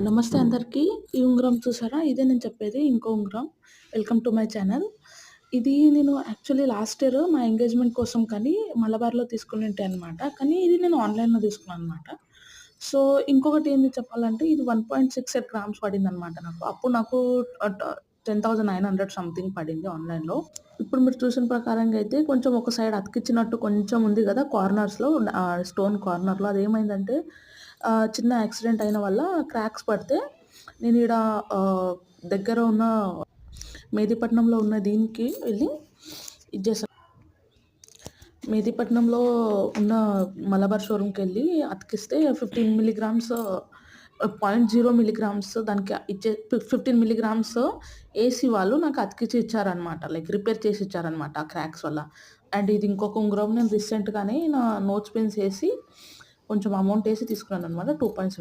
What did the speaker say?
నమస్తే అందరికీ. ఈ ఉంగరం చూసారా? ఇదే నేను చెప్పేది ఇంకో ఉంగరం. Welcome to my channel. ఇది నేను యాక్చువల్లీ లాస్ట్ ఇయర్ మా ఎంగేజ్‌మెంట్ కోసం కానీ మలబార్‌లో తీసుకునుంటే అనమాట. కానీ ఇది నేను ఆన్‌లైన్‌లో తీసుకున్నాననమాట. సో, ఇంకొకటి ఏంది చెప్పాలంటే ఇది 1.68 గ్రామ్స్ పడిందనమాట నాకు. అప్పుడు నాకు ఆహ్, ట 10,900 సంథింగ్ పడింది ఆన్‌లైన్‌లో. ఇప్పుడు మీరు చూసిన ప్రకారంగా అయితే కొంచెం ఒక సైడ్ అతికిచ్చినట్టు కొంచెం ఉంది గదా! కార్నర్స్‌లో స్టోన్ కార్నర్‌లో అదేమైందంటే చిన్న యాక్సిడెంట్ అయిన వల్ల క్రాక్స్ పడితే నేనీడ ఆహ్, దగ్గర ఉన్న మెహదీపట్నంలో ఉన్న దీనికి వెళ్ళి ఇది చేశా. మెహదీపట్నంలో ఉన్న మలబార్ షోరూమ్‌కెళ్ళి అతికిస్తే 15 మిల్లీగ్రామ్స్ 0.0 మిల్లీగ్రామ్స్ దానికి 15 మిల్లీగ్రామ్స్ ఏసి వాళ్ళు నాకు అతికిచ్చి ఇచ్చారనమాట. లైక్ రిపేర్ చేసి ఇచ్చారనమాట ఆ క్రాక్స్ వల్ల. అండ్ ఇది ఇంకొక ఉంగరం నేను రీసెంట్‌గానే నా నోస్ పిన్స్ ఏసి కొంచెం అమౌంట్ ఏసి తీసుకున్నాననమాట. 2.7